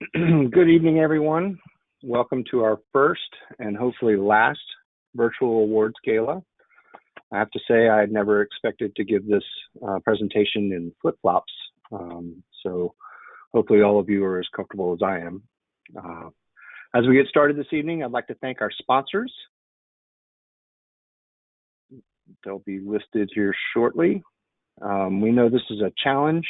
Good evening, everyone. Welcome to our first and hopefully last virtual awards gala. I have to say I had never expected to give this presentation in flip-flops, so hopefully all of you are as comfortable as I am. As we get started this evening, I'd like to thank our sponsors. They'll be listed here shortly. We know this is a challenge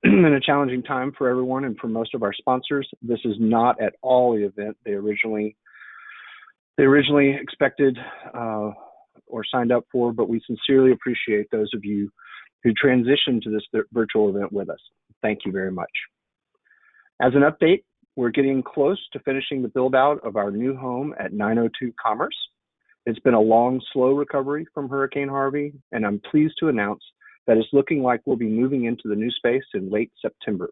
and a challenging time for everyone and for most of our sponsors. This is not at all the event they originally expected or signed up for, but we sincerely appreciate those of you who transitioned to this virtual event with us. Thank you very much. As an update, we're getting close to finishing the build out of our new home at 902 Commerce. It's been a long, slow recovery from Hurricane Harvey, and I'm pleased to announce that it's looking like we'll be moving into the new space in late September.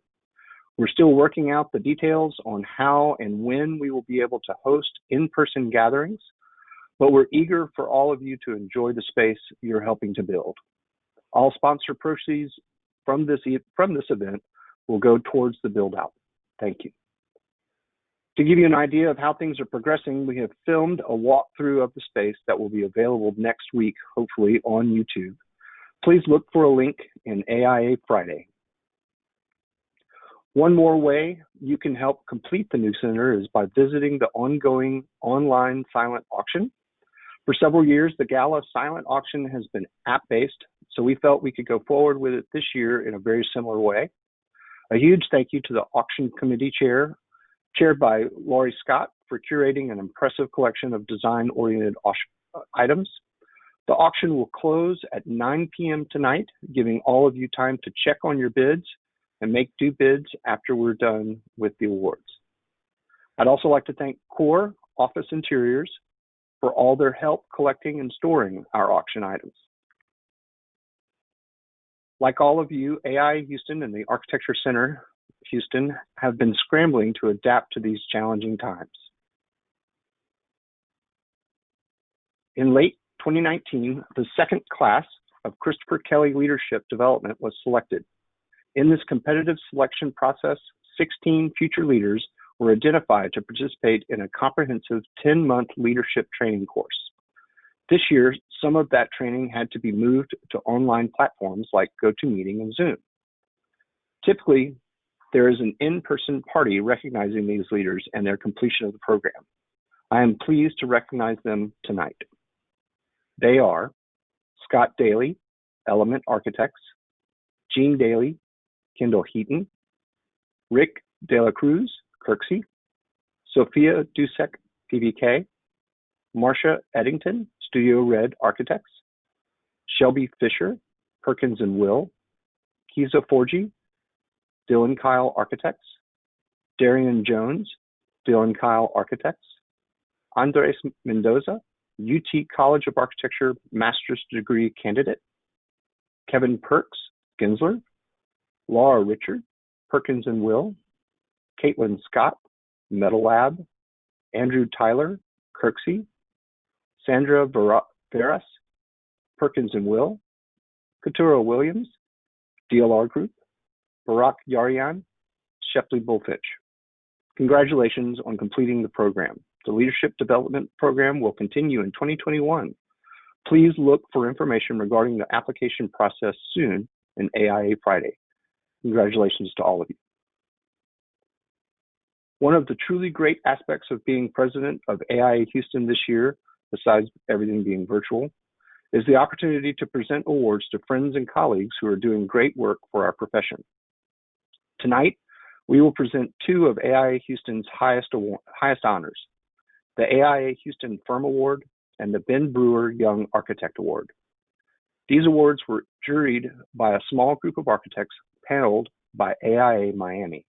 We're still working out the details on how and when we will be able to host in-person gatherings, but we're eager for all of you to enjoy the space you're helping to build. All sponsor proceeds from this event will go towards the build out. Thank you. To give you an idea of how things are progressing, we have filmed a walkthrough of the space that will be available next week, hopefully on YouTube. Please look for a link in AIA Friday. One more way you can help complete the new center is by visiting the ongoing online silent auction. For several years, the Gala silent auction has been app-based, so we felt we could go forward with it this year in a very similar way. A huge thank you to the auction committee chaired by Laurie Scott, for curating an impressive collection of design-oriented items. The auction will close at 9 p.m. tonight, giving all of you time to check on your bids and make due bids after we're done with the awards. I'd also like to thank Core Office Interiors for all their help collecting and storing our auction items. Like all of you, AIA Houston and the Architecture Center Houston have been scrambling to adapt to these challenging times. In late 2019, the second class of Christopher Kelly Leadership Development was selected. In this competitive selection process, 16 future leaders were identified to participate in a comprehensive 10-month leadership training course. This year, some of that training had to be moved to online platforms like GoToMeeting and Zoom. Typically, there is an in-person party recognizing these leaders and their completion of the program. I am pleased to recognize them tonight. They are Scott Daly, Element Architects, Gene Daly, Kendall Heaton, Rick De La Cruz, Kirksey, Sophia Dusek, PBK, Marcia Eddington, Studio Red Architects, Shelby Fisher, Perkins and Will, Kiza Forgy, Dylan Kyle Architects, Darian Jones, Dylan Kyle Architects, Andres Mendoza, UT College of Architecture Master's Degree Candidate, Kevin Perks, Gensler, Laura Richard, Perkins and Will, Caitlin Scott, Metal Lab, Andrew Tyler, Kirksey, Sandra Veras, Perkins and Will, Katura Williams, DLR Group, Barack Yarian, Shepley Bullfinch. Congratulations on completing the program. The Leadership Development Program will continue in 2021. Please look for information regarding the application process soon in AIA Friday. Congratulations to all of you. One of the truly great aspects of being president of AIA Houston this year, besides everything being virtual, is the opportunity to present awards to friends and colleagues who are doing great work for our profession. Tonight, we will present two of AIA Houston's highest honors, the AIA Houston Firm Award and the Ben Brewer Young Architect Award. These awards were juried by a small group of architects paneled by AIA Miami.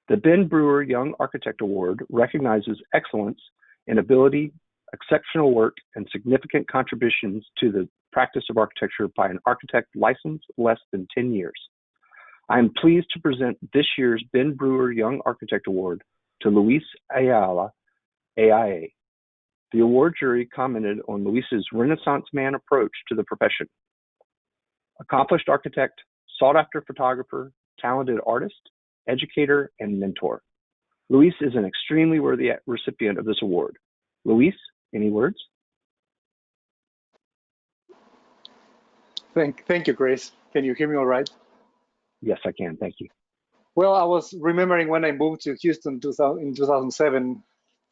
The Ben Brewer Young Architect Award recognizes excellence in ability, exceptional work, and significant contributions to the practice of architecture by an architect licensed less than 10 years. I am pleased to present this year's Ben Brewer Young Architect Award to Luis Ayala, AIA. The award jury commented on Luis's Renaissance man approach to the profession. Accomplished architect, sought-after photographer, talented artist, educator, and mentor. Luis is an extremely worthy recipient of this award. Luis, any words? Thank you, Chris. Can you hear me all right? Yes, I can. Thank you. Well, I was remembering when I moved to Houston in 2007,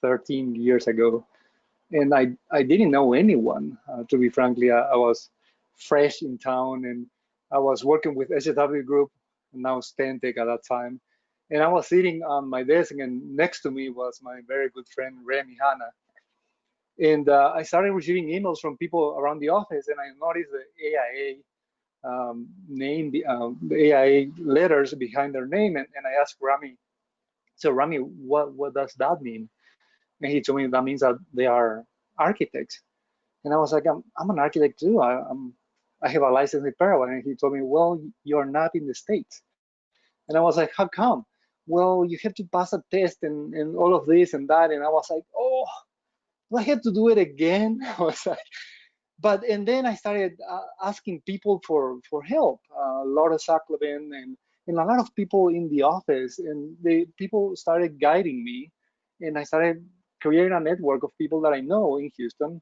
13 years ago, and I didn't know anyone, to be frankly. I was fresh in town, and I was working with SJW Group, now Stantec at that time. And I was sitting on my desk, and next to me was my very good friend, Remy Hanna. And I started receiving emails from people around the office, and I noticed the AIA name, the AIA letters behind their name. And I asked Rami, so Rami, what does that mean? And he told me that means that they are architects. And I was like, I'm an architect too. I have a license in Paraguay. And he told me, well, you're not in the States. And I was like, how come? Well, you have to pass a test and all of this and that. And I was like, oh, do I have to do it again? I was like, and then I started asking people for help. Laura Saklevin and a lot of people in the office, and people started guiding me, and I started creating a network of people that I know in Houston.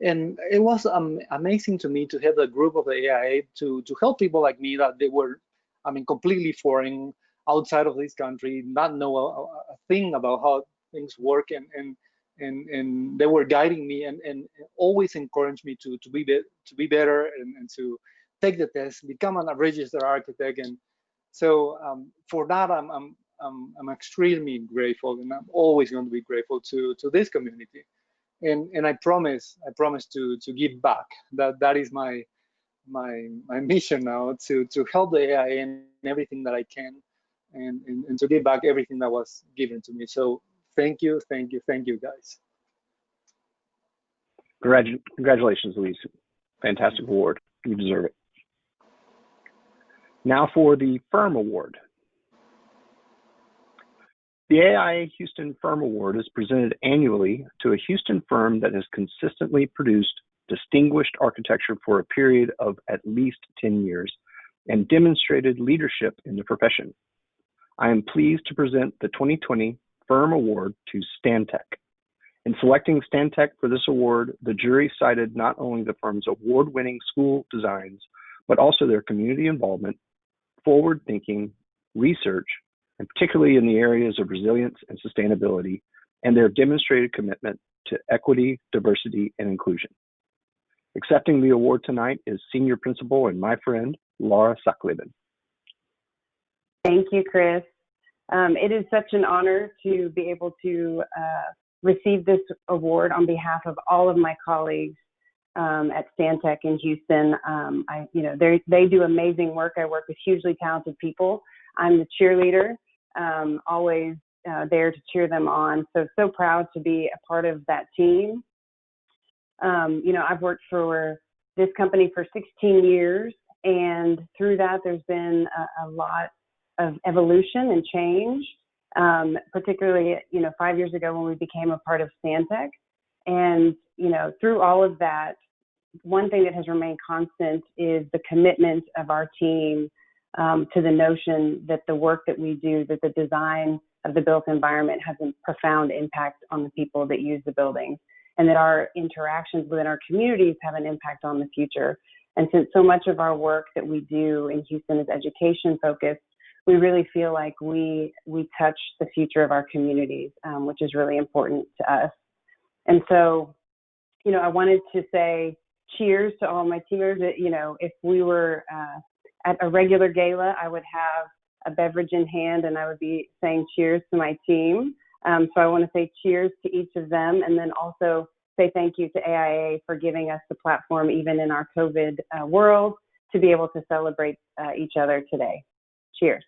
And it was amazing to me to have a group of the AIA to help people like me that they were, I mean, completely foreign, outside of this country, not know a thing about how things work, and they were guiding me and always encouraged me to be better and to take the test, become a registered architect. And so for that, I'm extremely grateful, and I'm always going to be grateful to this community. And I promise to give back. That is my mission now, to help the AIA in everything that I can, and to give back everything that was given to me. So thank you, guys. Congratulations, Luis. Fantastic award. You deserve it. Now for the Firm Award. The AIA Houston Firm Award is presented annually to a Houston firm that has consistently produced distinguished architecture for a period of at least 10 years and demonstrated leadership in the profession. I am pleased to present the 2020 Firm Award to Stantec. In selecting Stantec for this award, the jury cited not only the firm's award-winning school designs, but also their community involvement, forward-thinking, research, and particularly in the areas of resilience and sustainability, and their demonstrated commitment to equity, diversity, and inclusion. Accepting the award tonight is Senior Principal and my friend, Laura Saklevin. Thank you, Chris. It is such an honor to be able to receive this award on behalf of all of my colleagues at Stantec in Houston. They do amazing work. I work with hugely talented people. I'm the cheerleader, always there to cheer them on. So proud to be a part of that team. I've worked for this company for 16 years, and through that, there's been a lot of evolution and change, particularly, 5 years ago when we became a part of Stantec. And, through all of that, one thing that has remained constant is the commitment of our team to the notion that the work that we do, that the design of the built environment has a profound impact on the people that use the buildings, and that our interactions within our communities have an impact on the future. And since so much of our work that we do in Houston is education focused, we really feel like we touch the future of our communities, which is really important to us. And so, I wanted to say cheers to all my team members. If we were at a regular gala, I would have a beverage in hand and I would be saying cheers to my team. So I want to say cheers to each of them, and then also say thank you to AIA for giving us the platform, even in our COVID world, to be able to celebrate each other today. Cheers.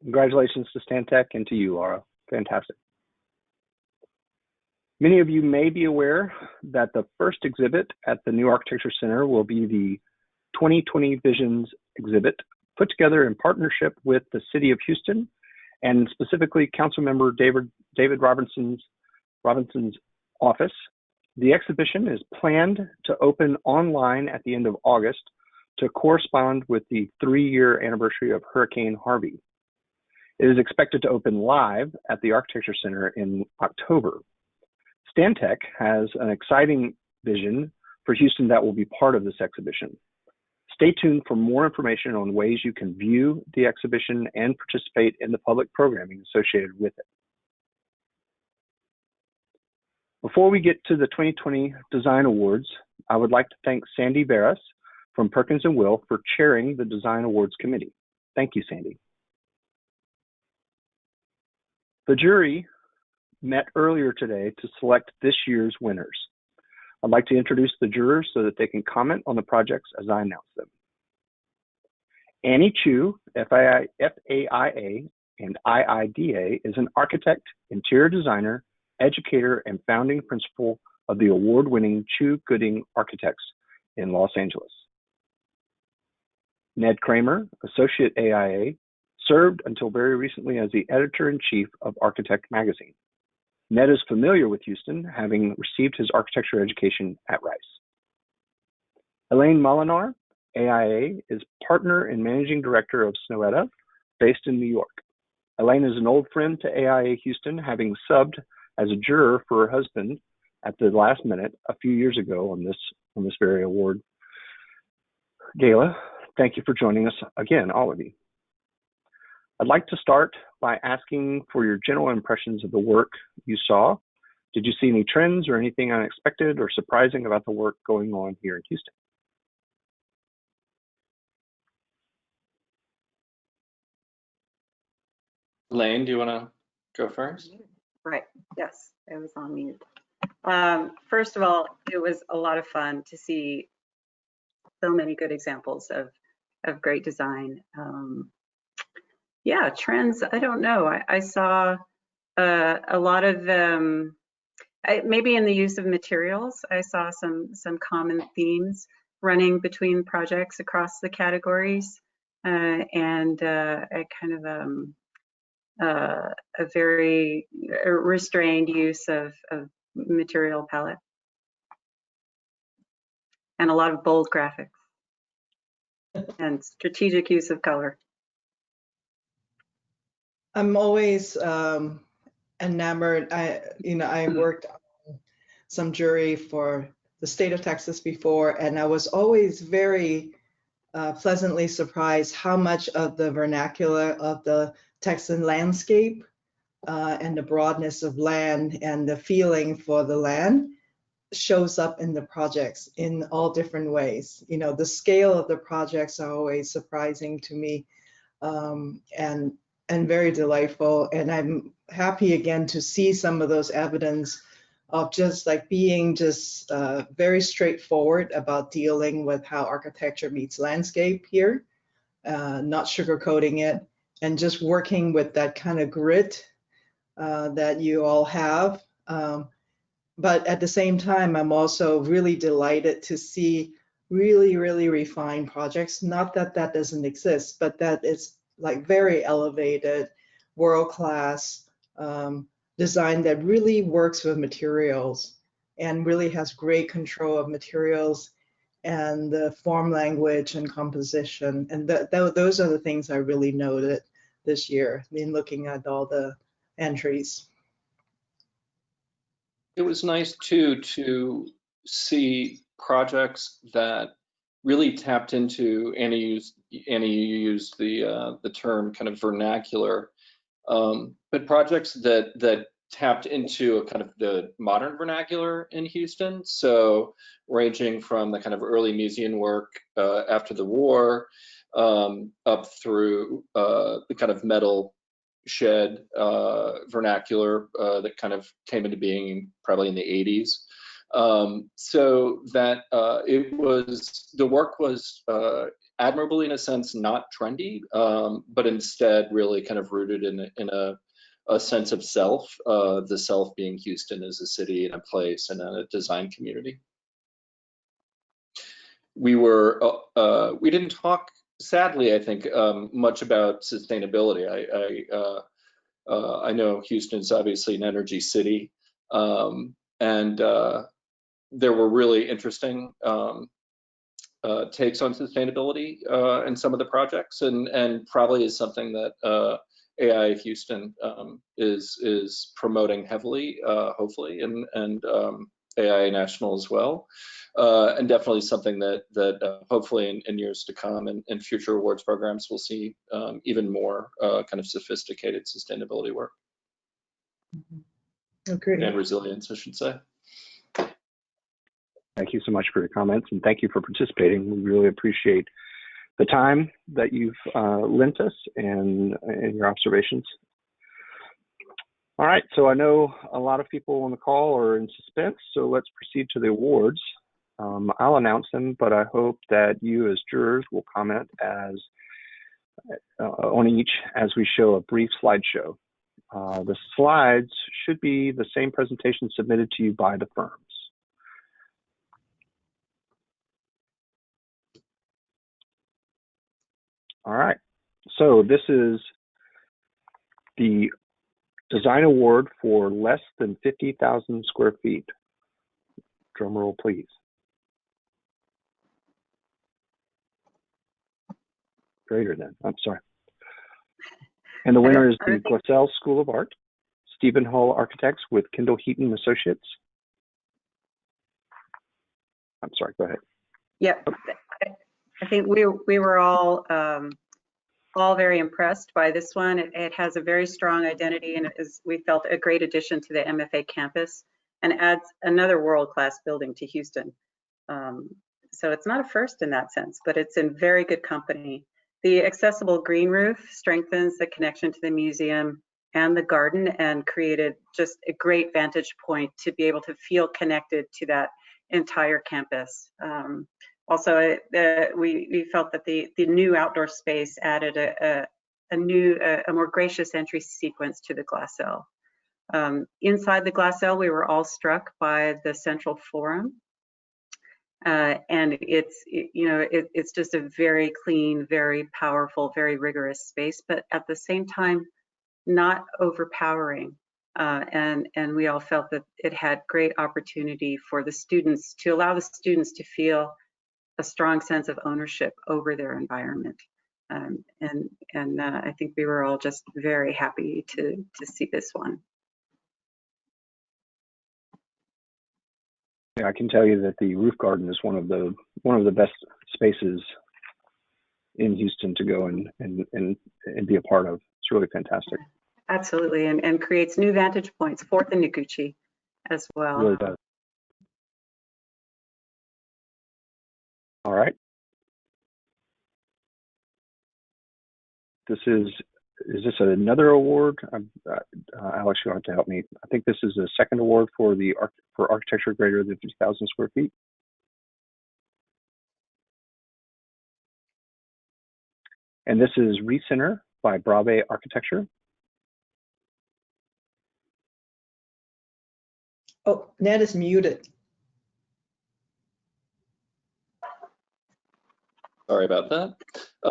Congratulations to Stantec and to you, Laura. Fantastic. Many of you may be aware that the first exhibit at the New Architecture Center will be the 2020 Visions exhibit, put together in partnership with the City of Houston and specifically Councilmember David Robinson's office. The exhibition is planned to open online at the end of August, to correspond with the 3-year anniversary of Hurricane Harvey. It is expected to open live at the Architecture Center in October. Stantec has an exciting vision for Houston that will be part of this exhibition. Stay tuned for more information on ways you can view the exhibition and participate in the public programming associated with it. Before we get to the 2020 Design Awards, I would like to thank Sandy Veras from Perkins & Will for chairing the Design Awards Committee. Thank you, Sandy. The jury met earlier today to select this year's winners. I'd like to introduce the jurors so that they can comment on the projects as I announce them. Annie Chu, FAIA and IIDA, is an architect, interior designer, educator, and founding principal of the award-winning Chu Gooding Architects in Los Angeles. Ned Kramer, associate AIA, served until very recently as the editor-in-chief of Architect magazine. Ned is familiar with Houston, having received his architecture education at Rice. Elaine Molinar, AIA, is partner and managing director of Snowetta, based in New York. Elaine is an old friend to AIA Houston, having subbed as a juror for her husband at the last minute a few years ago on this very award gala. Thank you for joining us again, all of you. I'd like to start by asking for your general impressions of the work you saw. Did you see any trends or anything unexpected or surprising about the work going on here in Houston? Lane, do you want to go first? Right, yes, I was on mute. First of all, it was a lot of fun to see so many good examples of great design. Yeah, trends, I don't know. I saw a lot of, maybe in the use of materials, I saw some common themes running between projects across the categories, and a kind of a very restrained use of material palette. And a lot of bold graphics and strategic use of color. I'm always enamored. I worked on some jury for the state of Texas before, and I was always very pleasantly surprised how much of the vernacular of the Texan landscape and the broadness of land and the feeling for the land shows up in the projects in all different ways. You know, the scale of the projects are always surprising to me, and very delightful. And I'm happy again to see some of those evidence of just like being just very straightforward about dealing with how architecture meets landscape here, not sugarcoating it, and just working with that kind of grit that you all have. But at the same time, I'm also really delighted to see really, really refined projects. Not that that doesn't exist, but that it's like very elevated, world-class design that really works with materials and really has great control of materials and the form language and composition. And those are the things I really noted this year in looking at all the entries. It was nice too to see projects that really tapped into, Annie, you used the term kind of vernacular, but projects that tapped into a kind of the modern vernacular in Houston. So ranging from the kind of early museum work after the war up through the kind of metal shed vernacular that kind of came into being probably in the 80s. So that the work was admirably, in a sense, not trendy, but instead really kind of rooted in a sense of self, the self being Houston as a city and a place and a design community. We didn't talk, sadly, I think, much about sustainability. I know Houston's obviously an energy city, and there were really interesting takes on sustainability in some of the projects, and probably is something that AIA Houston is promoting heavily, hopefully, and AIA National as well, and definitely something that hopefully in years to come and future awards programs we'll see even more kind of sophisticated sustainability work. Agreed. And resilience, I should say. Thank you so much for your comments, and thank you for participating. We really appreciate the time that you've lent us and your observations. All right, so I know a lot of people on the call are in suspense, so let's proceed to the awards. I'll announce them, but I hope that you as jurors will comment on each as we show a brief slideshow. The slides should be the same presentation submitted to you by the firms. All right, so this is the design award for less than 50,000 square feet. Drum roll, please. Greater than, I'm sorry. And the winner is the Glassell School of Art, Stephen Hull Architects with Kendall Heaton Associates. I'm sorry, go ahead. Yep, I think we were all very impressed by this one. It has a very strong identity, and we felt a great addition to the MFA campus and adds another world-class building to Houston. So it's not a first in that sense, but it's in very good company. The accessible green roof strengthens the connection to the museum and the garden and created just a great vantage point to be able to feel connected to that entire campus. Also, we felt that the new outdoor space added a more gracious entry sequence to the Glassell. Inside the Glassell, we were all struck by the central forum. And it's just a very clean, very powerful, very rigorous space, but at the same time, not overpowering. And we all felt that it had great opportunity for the students to allow the students to feel a strong sense of ownership over their environment. And I think we were all just very happy to see this one. Yeah, I can tell you that the roof garden is one of the best spaces in Houston to go and be a part of. It's really fantastic. Absolutely, and creates new vantage points, 4th and Noguchi as well. It really does. All right. Is this another award? Alex, you'll have to help me. I think this is a second award for architecture greater than 50,000 square feet. And this is Recenter by Brave Architecture. Oh, Ned is muted. Sorry about that.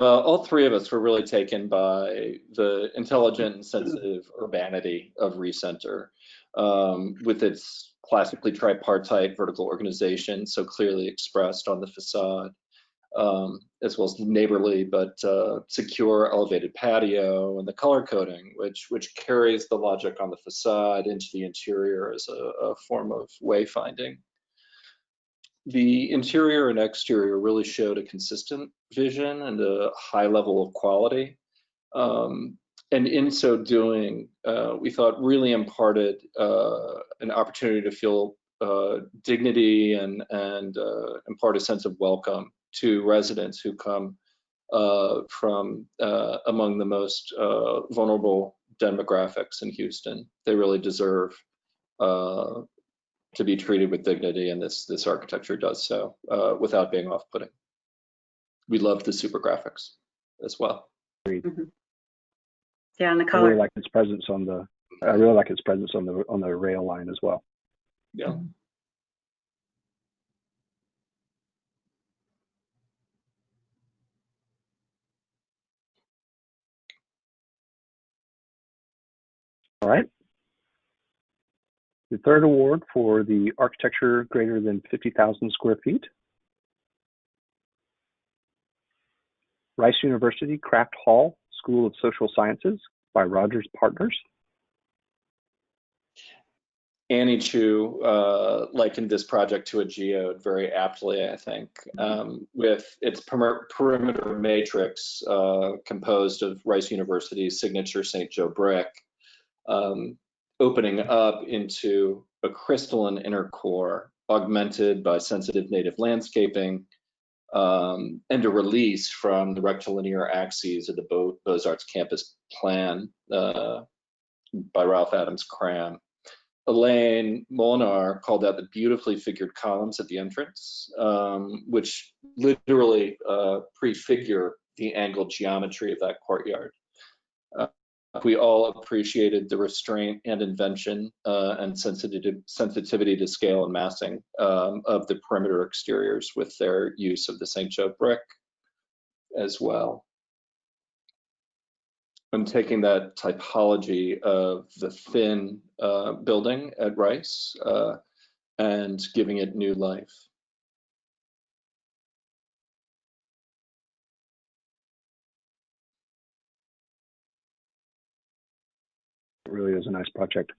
All three of us were really taken by the intelligent and sensitive urbanity of Recenter, with its classically tripartite vertical organization so clearly expressed on the facade, as well as neighborly but secure elevated patio, and the color coding, which carries the logic on the facade into the interior as a form of wayfinding. The interior and exterior really showed a consistent vision and a high level of quality. And in so doing, we thought really imparted an opportunity to feel dignity and impart a sense of welcome to residents who come from among the most vulnerable demographics in Houston. They really deserve to be treated with dignity, and this architecture does so without being off-putting. We love the super graphics as well. Mm-hmm. Yeah, and the color. I really like its presence on the rail line as well. Yeah. Mm-hmm. All right. The third award for the architecture greater than 50,000 square feet. Rice University Craft Hall School of Social Sciences by Rogers Partners. Annie Chu likened this project to a geode very aptly, I think, with its perimeter matrix composed of Rice University's signature St. Joe brick, opening up into a crystalline inner core, augmented by sensitive native landscaping, and a release from the rectilinear axes of the Beaux-Arts campus plan by Ralph Adams Cram. Elaine Molnar called out the beautifully figured columns at the entrance, which literally prefigure the angled geometry of that courtyard. We all appreciated the restraint and invention and sensitivity to scale and massing of the perimeter exteriors with their use of the St. Joe brick as well. I'm taking that typology of the thin building at Rice and giving it new life. It really is a nice project.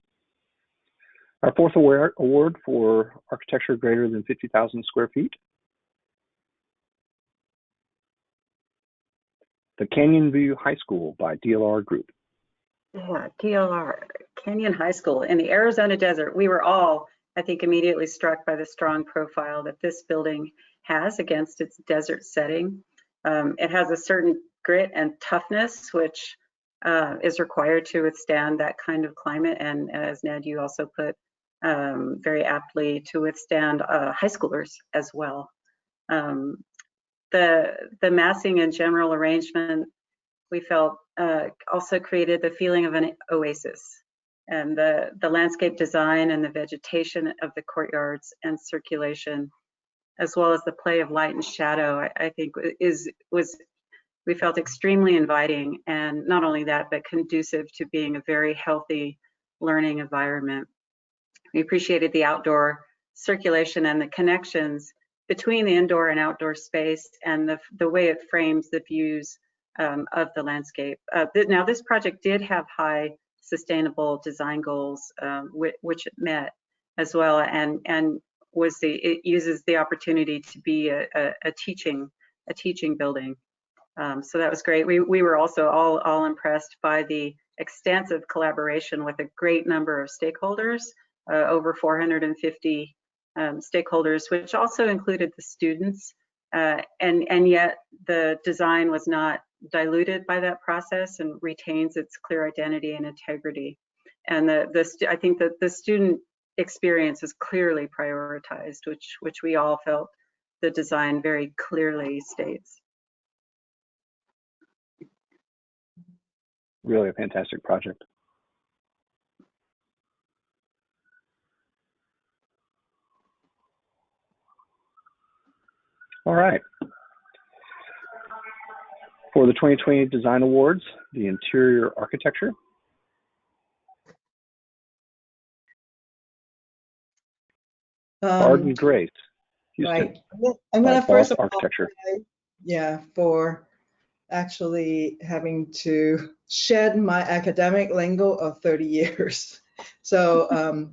Our fourth award for architecture greater than 50,000 square feet. The Canyon View High School by DLR Group. Yeah, DLR, Canyon High School in the Arizona desert. We were all, I think, immediately struck by the strong profile that this building has against its desert setting. It has a certain grit and toughness, which is required to withstand that kind of climate. And as Ned, you also put very aptly, to withstand high schoolers as well. The massing and general arrangement, we felt also created the feeling of an oasis, and the landscape design and the vegetation of the courtyards and circulation, as well as the play of light and shadow, I think we felt extremely inviting, and not only that, but conducive to being a very healthy learning environment. We appreciated the outdoor circulation and the connections between the indoor and outdoor space, and the way it frames the views of the landscape. Now, this project did have high sustainable design goals, which it met as well, and it uses the opportunity to be a teaching building. So that was great. We were also all impressed by the extensive collaboration with a great number of stakeholders, over 450 stakeholders, which also included the students, and yet the design was not diluted by that process and retains its clear identity and integrity. And I think that the student experience is clearly prioritized, which we all felt the design very clearly states. Really a fantastic project. All right. For the 2020 Design Awards, the interior architecture. Arden Grace. Houston, right. I'm going to first architecture. For actually having to shed my academic lingo of 30 years. So,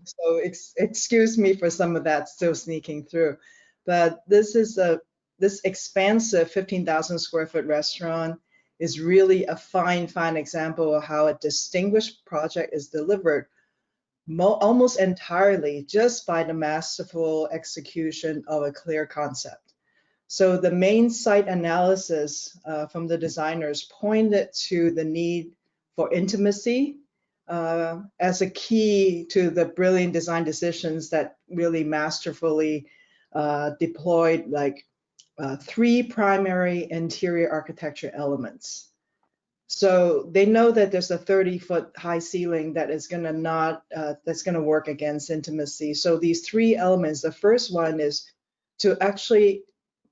excuse me for some of that still sneaking through. But this expansive 15,000 square foot restaurant is really a fine example of how a distinguished project is delivered almost entirely just by the masterful execution of a clear concept. So the main site analysis from the designers pointed to the need for intimacy as a key to the brilliant design decisions that really masterfully deployed like 3 primary interior architecture elements. So they know that there's a 30-foot high ceiling that is going to work against intimacy. So these 3 elements, the first one is to actually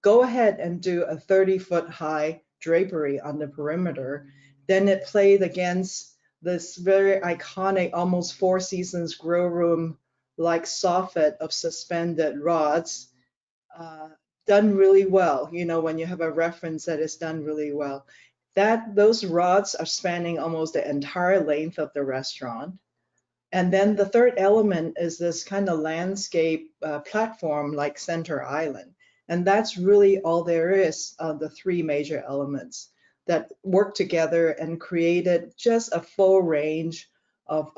go ahead and do a 30-foot high drapery on the perimeter. Then it played against this very iconic, almost Four Seasons grill room like soffit of suspended rods. done really well. You know, when you have a reference that is done really well. Those rods are spanning almost the entire length of the restaurant. And then the third element is this kind of landscape platform like center island. And that's really all there is of the three major elements that work together and created just a full range of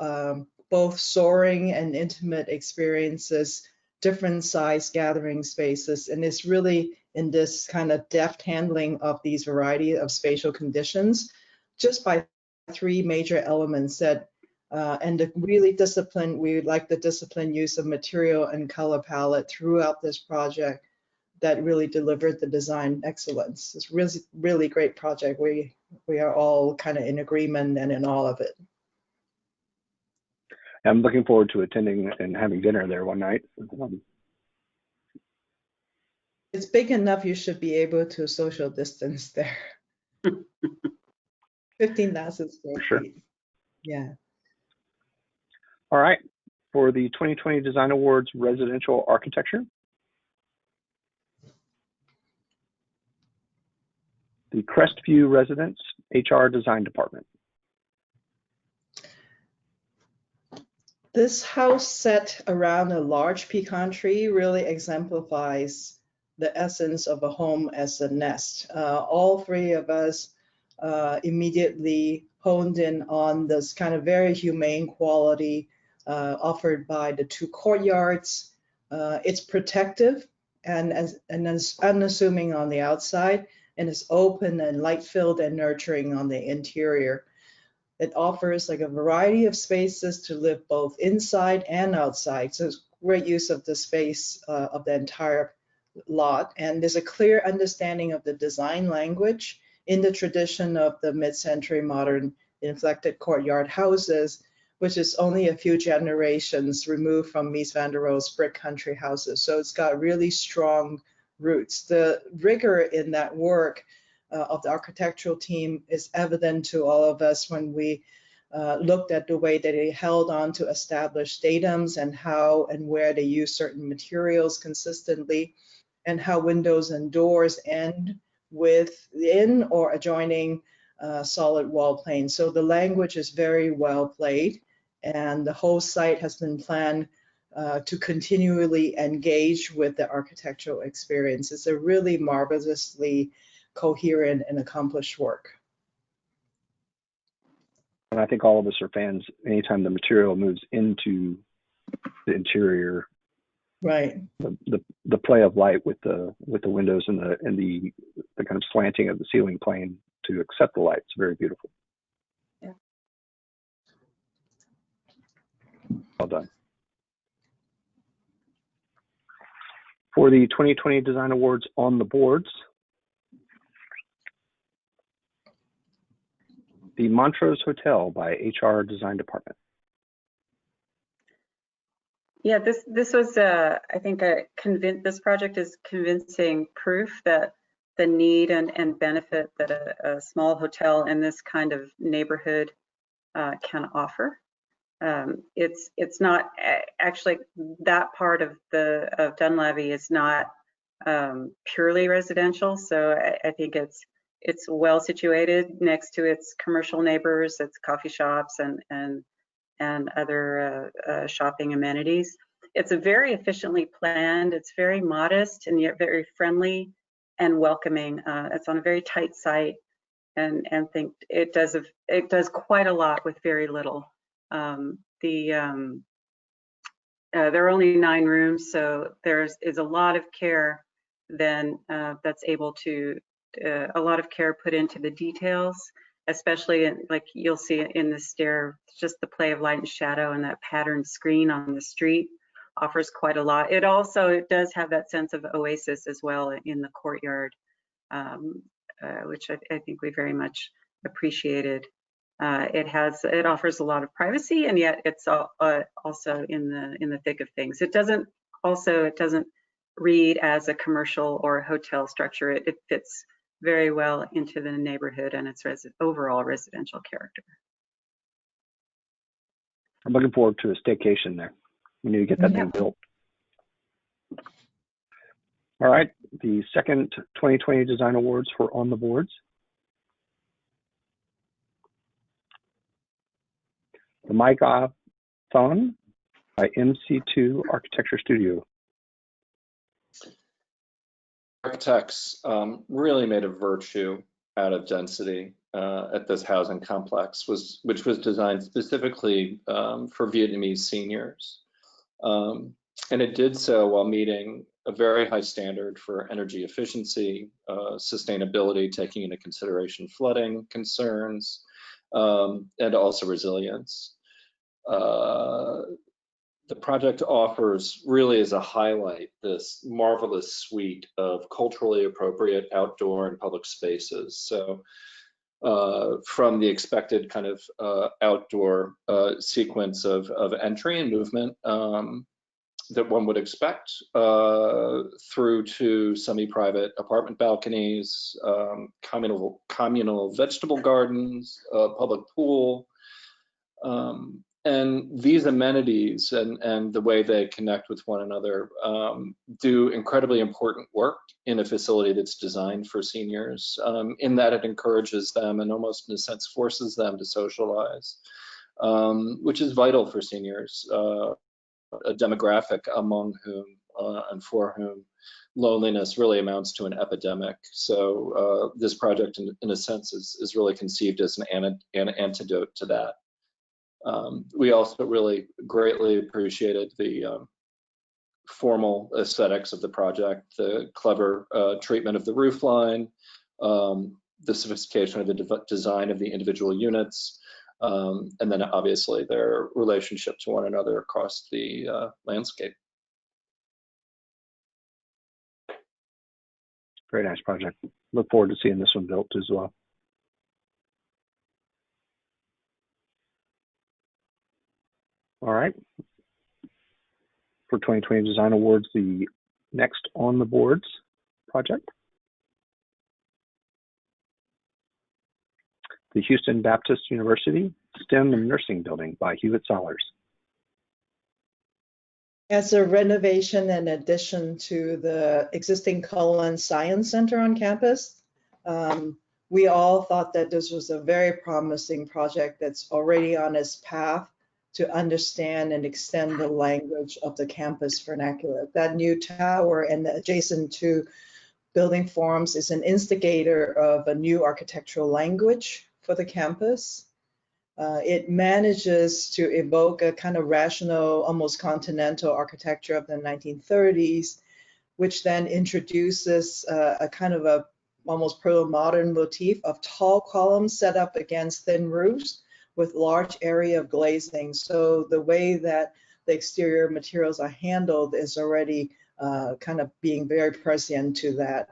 both soaring and intimate experiences, different size gathering spaces. And it's really in this kind of deft handling of these variety of spatial conditions, just by three major elements that and the really disciplined, we like the disciplined use of material and color palette throughout this project that really delivered the design excellence. It's really, really great project. We are all kind of in agreement and in all of it. I'm looking forward to attending and having dinner there one night. It's big enough you should be able to social distance there. 15,000 square Sure. feet. Yeah. All right, for the 2020 Design Awards Residential Architecture, the Crestview Residence HR Design Department. This house set around a large pecan tree really exemplifies the essence of a home as a nest. All three of us immediately honed in on this kind of very humane quality offered by the two courtyards. It's protective and unassuming on the outside, and it's open and light-filled and nurturing on the interior. It offers like a variety of spaces to live both inside and outside. So it's great use of the space of the entire lot. And there's a clear understanding of the design language in the tradition of the mid-century modern inflected courtyard houses, which is only a few generations removed from Mies van der Rohe's brick country houses. So it's got really strong roots. The rigor in that work of the architectural team is evident to all of us when we looked at the way that they held on to established datums and how and where they use certain materials consistently, and how windows and doors end within or adjoining solid wall planes. So the language is very well played, and the whole site has been planned to continually engage with the architectural experience. It's a really marvelously coherent and accomplished work. And I think all of us are fans anytime the material moves into the interior. Right. The play of light with the windows and the kind of slanting of the ceiling plane to accept the light. It's very beautiful. Yeah. Well done. For the 2020 Design Awards on the boards, the Montrose Hotel by HR Design Department. Yeah, this was I think this project is convincing proof that the need and benefit that a small hotel in this kind of neighborhood can offer. It's not actually, that part of Dunlavey is not purely residential, so I think it's well situated next to its commercial neighbors, its coffee shops and other shopping amenities. It's a very efficiently planned. It's very modest and yet very friendly and welcoming. It's on a very tight site, and think it does quite a lot with very little. There are only 9 rooms, so there is a lot of care then that's able to a lot of care put into the details, especially like you'll see in the stair, just the play of light and shadow and that patterned screen on the street offers quite a lot. It also does have that sense of oasis as well in the courtyard, which I think we very much appreciated. It offers a lot of privacy, and yet it's also in the thick of things. It doesn't read as a commercial or a hotel structure. It fits very well into the neighborhood and its overall residential character. I'm looking forward to a staycation there. We need to get that thing built. All right, the second 2020 design awards for On the Boards. The Megathon by MC2 Architecture Studio. Architects really made a virtue out of density at this housing complex, which was designed specifically for Vietnamese seniors. And it did so while meeting a very high standard for energy efficiency, sustainability, taking into consideration flooding concerns, and also resilience. The project offers, really as a highlight, this marvelous suite of culturally appropriate outdoor and public spaces. So from the expected kind of outdoor sequence of entry and movement that one would expect, through to semi-private apartment balconies, communal vegetable gardens, public pool, and these amenities and the way they connect with one another do incredibly important work in a facility that's designed for seniors, in that it encourages them and almost in a sense forces them to socialize, which is vital for seniors, a demographic among whom and for whom loneliness really amounts to an epidemic. So this project in a sense is really conceived as an antidote to that. We also really greatly appreciated the formal aesthetics of the project, the clever treatment of the roof line, the sophistication of the design of the individual units, and then obviously their relationship to one another across the landscape. Very nice project. Look forward to seeing this one built as well. All right. For 2020 Design Awards, the next On the Boards project. The Houston Baptist University STEM and Nursing Building by Hewitt Sollers. As a renovation and addition to the existing Cullen Science Center on campus, we all thought that this was a very promising project that's already on its path to understand and extend the language of the campus vernacular. That new tower and the adjacent to building forms is an instigator of a new architectural language for the campus. It manages to evoke a kind of rational, almost continental architecture of the 1930s, which then introduces a kind of a almost proto-modern motif of tall columns set up against thin roofs with large area of glazing. So the way that the exterior materials are handled is already kind of being very prescient to that.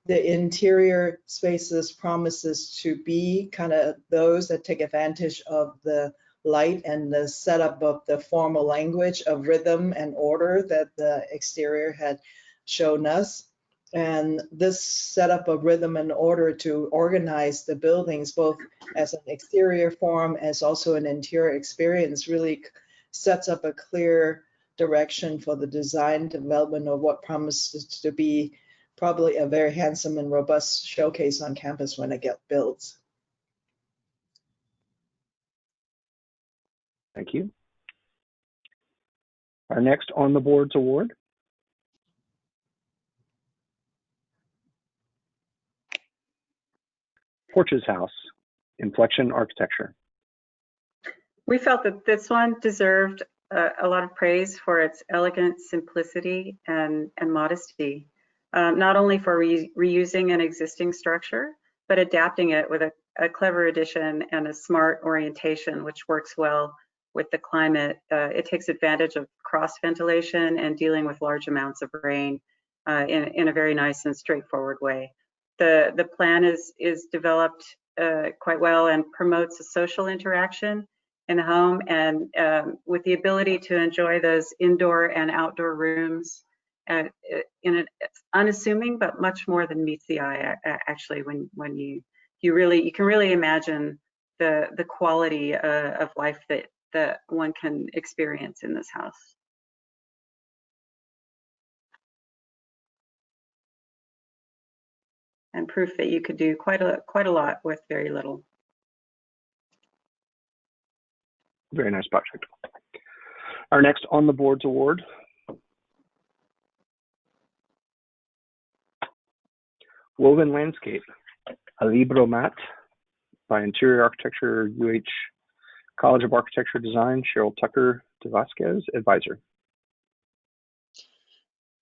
The interior spaces promises to be kind of those that take advantage of the light and the setup of the formal language of rhythm and order that the exterior had shown us. And this setup of rhythm and order to organize the buildings, both as an exterior form as also an interior experience, really sets up a clear direction for the design development of what promises to be probably a very handsome and robust showcase on campus when it gets built. Thank you. Our next On the Boards award. Porches House, Inflection Architecture. We felt that this one deserved a lot of praise for its elegant simplicity and modesty, not only for reusing an existing structure, but adapting it with a clever addition and a smart orientation, which works well with the climate. It takes advantage of cross ventilation and dealing with large amounts of rain in a very nice and straightforward way. The plan is developed quite well and promotes a social interaction in the home, and with the ability to enjoy those indoor and outdoor rooms in an unassuming but much more than meets the eye. Actually, when you can really imagine the quality of life that one can experience in this house. proof that you could do quite a lot with very little. Very nice project. Our next on the boards award. Woven Landscape, a Libro Mat by Interior Architecture UH College of Architecture Design, Cheryl Tucker de Vasquez, advisor.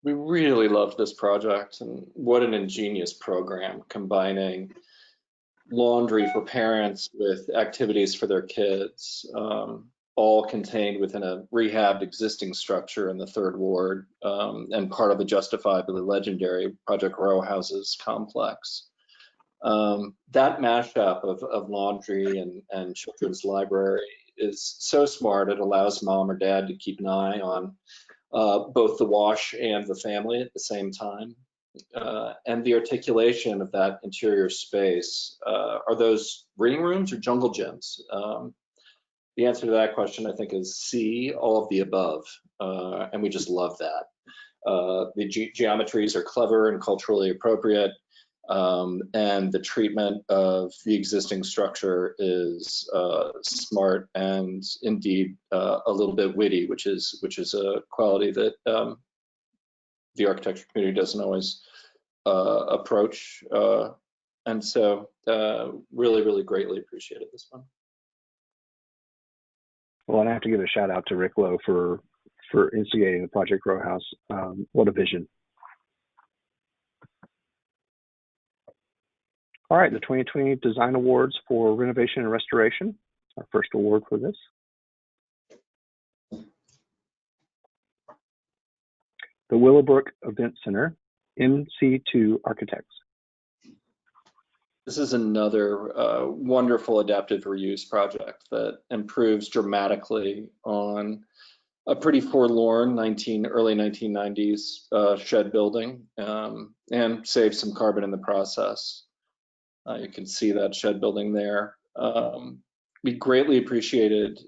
We really loved this project, and what an ingenious program, combining laundry for parents with activities for their kids, all contained within a rehabbed existing structure in the Third Ward, and part of the justifiably legendary Project Row Houses complex. That mashup of laundry and children's library is so smart. It allows mom or dad to keep an eye on both the wash and the family at the same time. And the articulation of that interior space, are those reading rooms or jungle gyms? The answer to that question, I think, is C, all of the above, and we just love that. The geometries are clever and culturally appropriate, and the treatment of the existing structure is smart and indeed a little bit witty, which is a quality that the architecture community doesn't always approach, and so really greatly appreciated this one. Well, and I have to give a shout out to Rick Lowe for instigating the Project Row House. What a vision. All right, the 2020 Design Awards for Renovation and Restoration, our first award for this. The Willowbrook Event Center, MC2 Architects. This is another wonderful adaptive reuse project that improves dramatically on a pretty forlorn early 1990s shed building, and saves some carbon in the process. You can see that shed building there. We greatly appreciated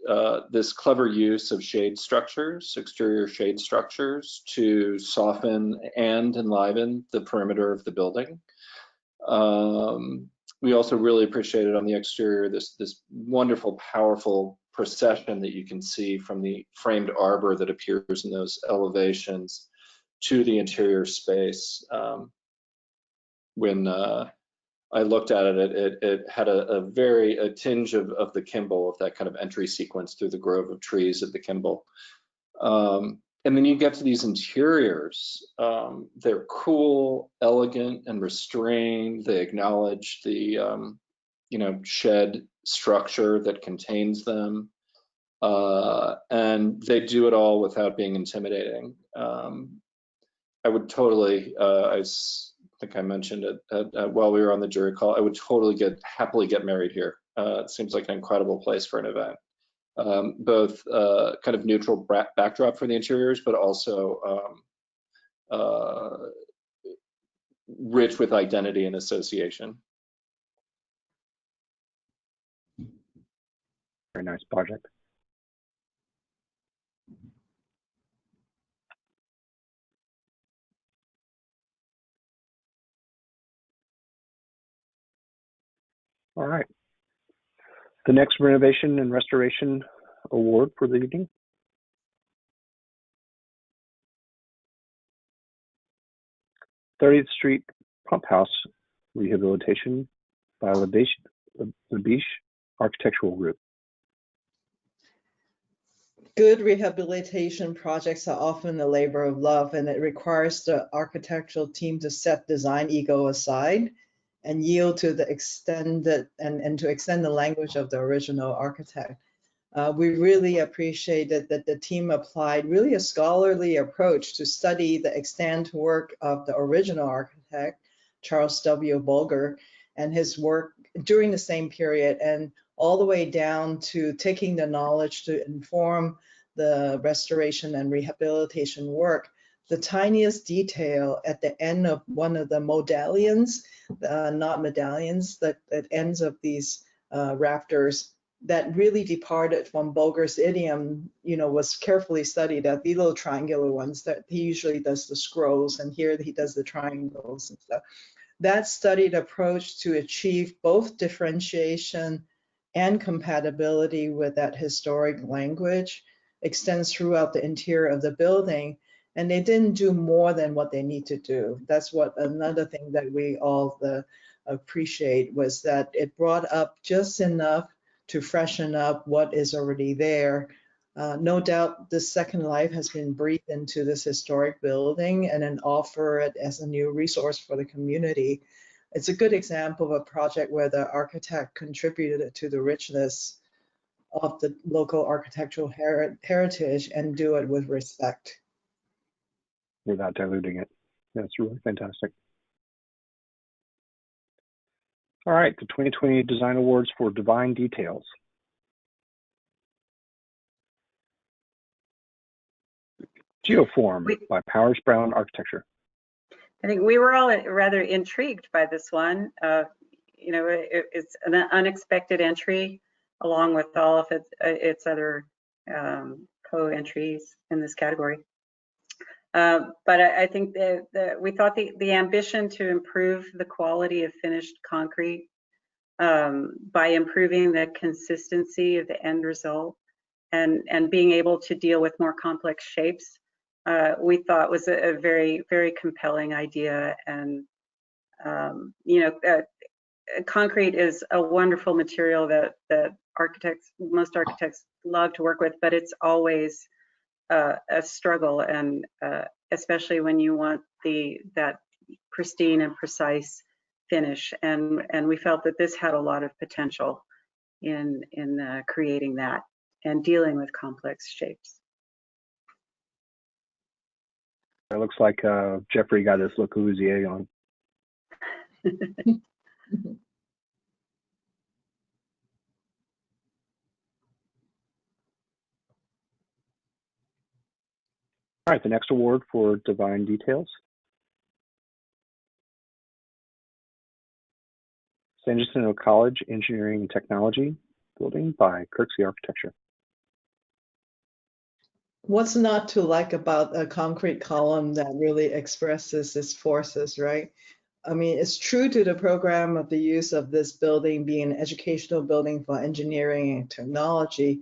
this clever use of shade structures, exterior shade structures, to soften and enliven the perimeter of the building. We also really appreciated on the exterior this wonderful, powerful procession that you can see from the framed arbor that appears in those elevations to the interior space. When I looked at it, it had a tinge of the Kimball, of that kind of entry sequence through the grove of trees at the Kimball. And then you get to these interiors. They're cool, elegant, and restrained. They acknowledge the shed structure that contains them, and they do it all without being intimidating. I would totally, I think I mentioned it while we were on the jury call, I would totally happily get married here. It seems like an incredible place for an event. Both kind of neutral backdrop for the interiors, but also rich with identity and association. Very nice project. All right. The next Renovation and Restoration Award for the evening. '30th Street Pump House Rehabilitation by Labiche Architectural Group. Good rehabilitation projects are often a labor of love, and it requires the architectural team to set design ego aside and yield to the extended and to extend the language of the original architect. We really appreciated that the team applied really a scholarly approach to study the extant work of the original architect, Charles W. Bulger, and his work during the same period, and all the way down to taking the knowledge to inform the restoration and rehabilitation work. The tiniest detail at the end of one of the modallions, not medallions, that ends of these rafters, that really departed from Bulger's idiom, was carefully studied at the little triangular ones that he usually does the scrolls, and here he does the triangles and stuff. That studied approach to achieve both differentiation and compatibility with that historic language extends throughout the interior of the building. And they didn't do more than what they need to do. That's what another thing that we all appreciate was that it brought up just enough to freshen up what is already there. No doubt the second life has been breathed into this historic building and then offer it as a new resource for the community. It's a good example of a project where the architect contributed to the richness of the local architectural heritage and do it with respect. Without diluting it. That's really fantastic. All right, the 2020 Design Awards for Divine Details. Geoform by Powers Brown Architecture. I think we were all rather intrigued by this one. You know, it's an unexpected entry along with all of its other co-entries in this category. But I think that we thought the ambition to improve the quality of finished concrete by improving the consistency of the end result and being able to deal with more complex shapes, we thought was a very, very compelling idea. And, you know, concrete is a wonderful material that most architects love to work with, but it's always a struggle, and especially when you want that pristine and precise finish. And we felt that this had a lot of potential in creating that and dealing with complex shapes. It looks like Jeffrey got his Le Corbusier on. All right, the next award for Divine Details. San Jacinto College Engineering and Technology Building by Kirksey Architecture. What's not to like about a concrete column that really expresses its forces, right? I mean, it's true to the program of the use of this building being an educational building for engineering and technology.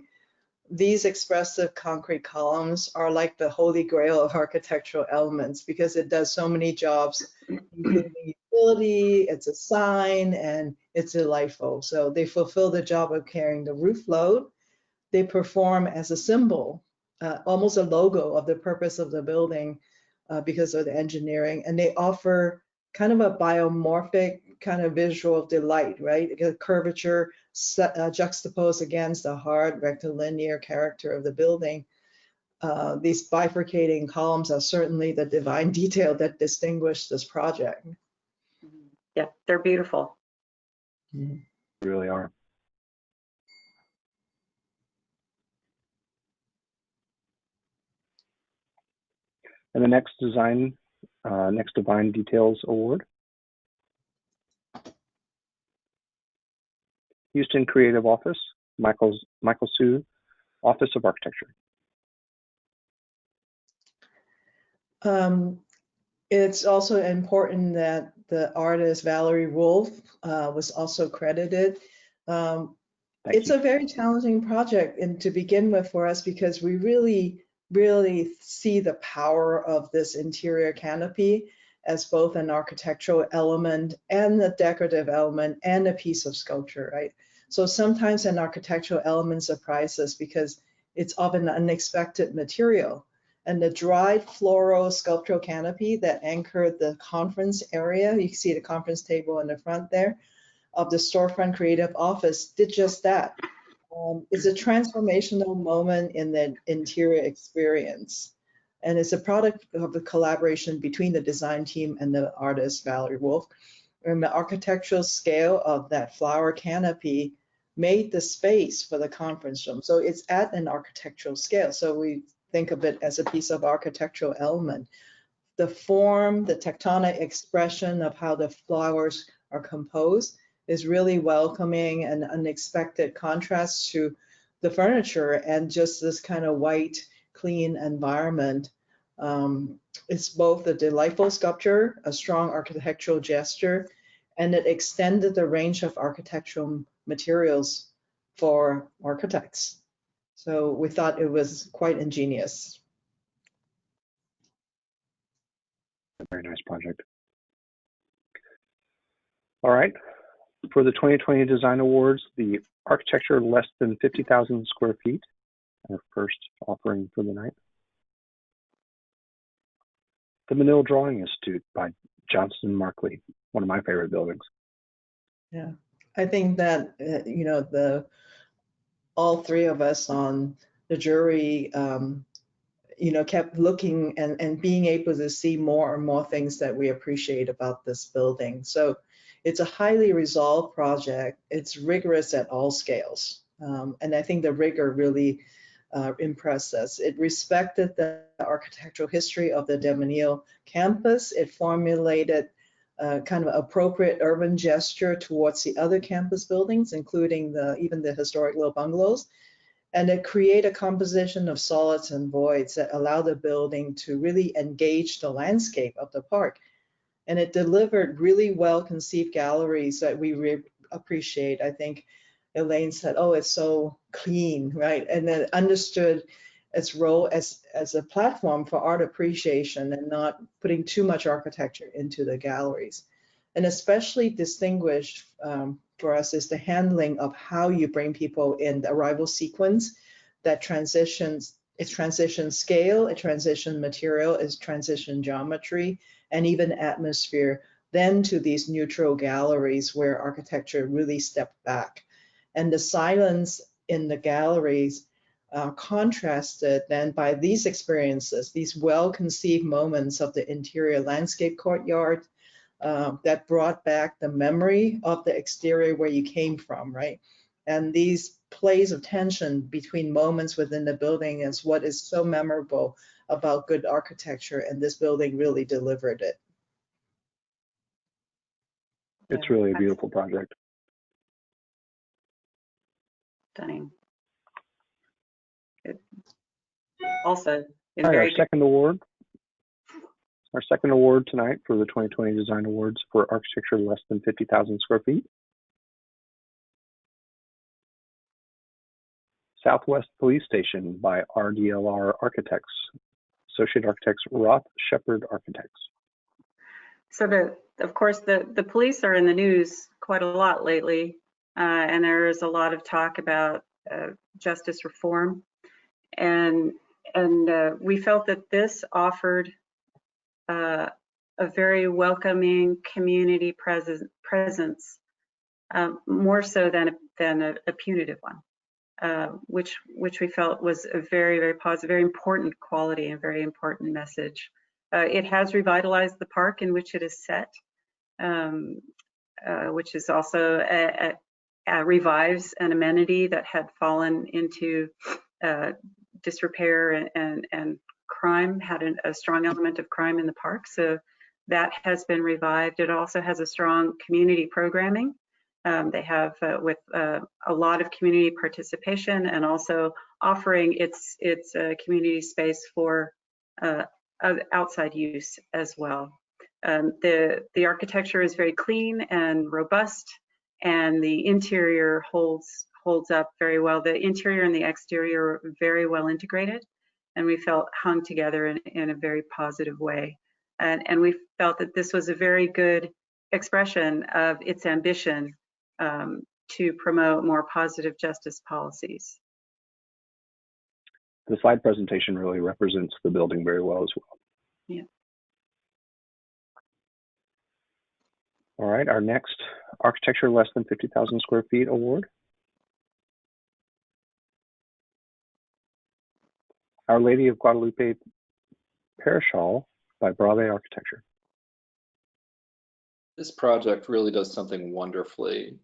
These expressive concrete columns are like the holy grail of architectural elements because it does so many jobs, including utility, it's a sign, and it's delightful. So they fulfill the job of carrying the roof load. They perform as a symbol, almost a logo of the purpose of the building because of the engineering, and they offer kind of a biomorphic kind of visual delight, right? A curvature juxtaposed against the hard rectilinear character of the building. These bifurcating columns are certainly the divine detail that distinguish this project. Yeah, they're beautiful. They really are. And the next Divine Details Award. Houston Creative Office, Michael Sue, Office of Architecture. It's also important that the artist Valerie Wolf was also credited. It's a very challenging project, and to begin with for us, because we really see the power of this interior canopy as both an architectural element and a decorative element and a piece of sculpture, right? So sometimes an architectural element surprises us because it's of an unexpected material. And the dried floral sculptural canopy that anchored the conference area, you can see the conference table in the front there, of the storefront creative office did just that. It's a transformational moment in the interior experience. And it's a product of the collaboration between the design team and the artist, Valerie Wolf. And the architectural scale of that flower canopy made the space for the conference room. So it's at an architectural scale. So we think of it as a piece of architectural element. The form, the tectonic expression of how the flowers are composed is really welcoming and unexpected contrast to the furniture and just this kind of white, clean environment. It's both a delightful sculpture, a strong architectural gesture, and it extended the range of architectural materials for architects. So we thought it was quite ingenious. A very nice project. All right. For the 2020 Design Awards, the architecture less than 50,000 square feet, our first offering for the night. The Manila Drawing Institute by Johnson Markley, one of my favorite buildings. Yeah, I think that, you know, all three of us on the jury, you know, kept looking and being able to see more and more things that we appreciate about this building. So it's a highly resolved project. It's rigorous at all scales. And I think the rigor really impressed us. It respected the architectural history of the De Menil campus. It formulated kind of appropriate urban gesture towards the other campus buildings, including even the historic little bungalows. And it created a composition of solids and voids that allow the building to really engage the landscape of the park. And it delivered really well-conceived galleries that we appreciate. I think Elaine said, oh, it's so clean, right? And then understood its role as a platform for art appreciation and not putting too much architecture into the galleries. And especially distinguished for us is the handling of how you bring people in the arrival sequence that transitions. It's transition scale, it transition material, it's transition geometry, and even atmosphere, then to these neutral galleries where architecture really stepped back. And the silence in the galleries contrasted then by these experiences, these well-conceived moments of the interior landscape courtyard that brought back the memory of the exterior where you came from, right? And these plays of tension between moments within the building is what is so memorable about good architecture, and this building really delivered it. It's really a beautiful project. Stunning. Also, All right, our second award tonight for the 2020 Design Awards for architecture less than 50,000 square feet. Southwest Police Station by RDLR Architects, Associate Architects Roth Shepherd Architects. So of course, the police are in the news quite a lot lately, and there is a lot of talk about justice reform, and we felt that this offered a very welcoming community presence, more so than a punitive one, which we felt was a very, very positive, very important quality and very important message. It has revitalized the park in which it is set, which is also revives an amenity that had fallen into disrepair and crime, had a strong element of crime in the park. So that has been revived. It also has a strong community programming. They have with a lot of community participation, and also offering its community space for outside use as well. The architecture is very clean and robust, and the interior holds up very well. The interior and the exterior are very well integrated, and we felt hung together in a very positive way. And we felt that this was a very good expression of its ambition to promote more positive justice policies. The slide presentation really represents the building very well as well. Yeah. All right, our next architecture less than 50,000 square feet award. Our Lady of Guadalupe Parish Hall by Brave Architecture. This project really does something wonderfully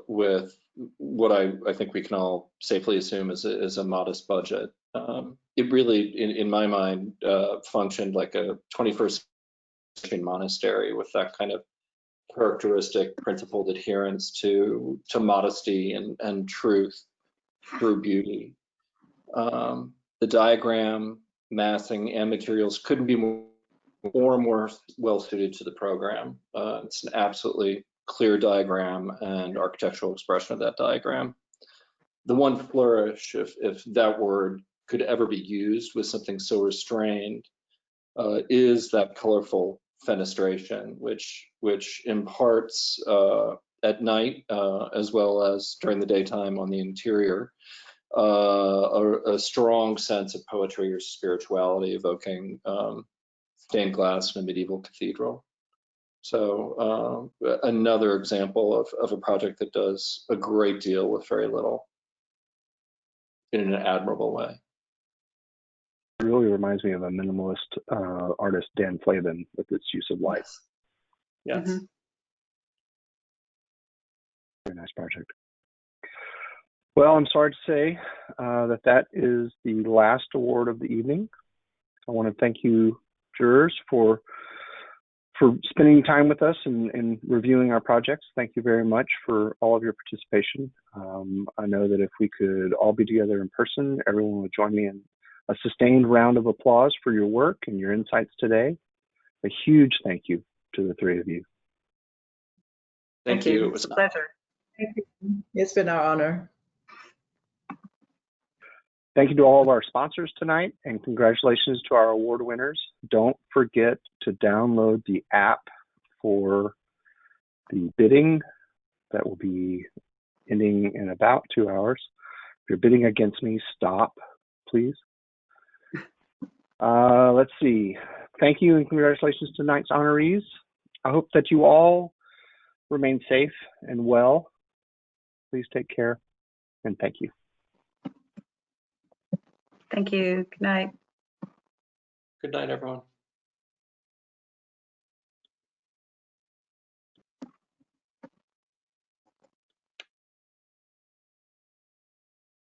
with what I think we can all safely assume is a modest budget. It really, in my mind, functioned like a 21st century monastery with that kind of characteristic principled adherence to modesty and truth through beauty. The diagram massing, and materials couldn't be more well suited to the program. It's an absolutely clear diagram and architectural expression of that diagram. The one flourish, if that word could ever be used with something so restrained, is that colorful fenestration, which imparts at night as well as during the daytime on the interior a strong sense of poetry or spirituality, evoking stained glass in a medieval cathedral. So another example of a project that does a great deal with very little in an admirable way. It really reminds me of a minimalist artist, Dan Flavin, with its use of light. Yes. Mm-hmm. Very nice project. Well, I'm sorry to say that is the last award of the evening. I want to thank you, jurors, for spending time with us and reviewing our projects. Thank you very much for all of your participation. I know that if we could all be together in person, everyone would join me in a sustained round of applause for your work and your insights today. A huge thank you to the three of you. Thank you. It It's was a pleasure. Thank you. It's been our honor. Thank you to all of our sponsors tonight, and congratulations to our award winners. Don't forget to download the app for the bidding that will be ending in about 2 hours. If you're bidding against me, stop, please. Let's see. Thank you and congratulations to tonight's honorees. I hope that you all remain safe and well. Please take care, and thank you. Thank you. Good night. Good night, everyone.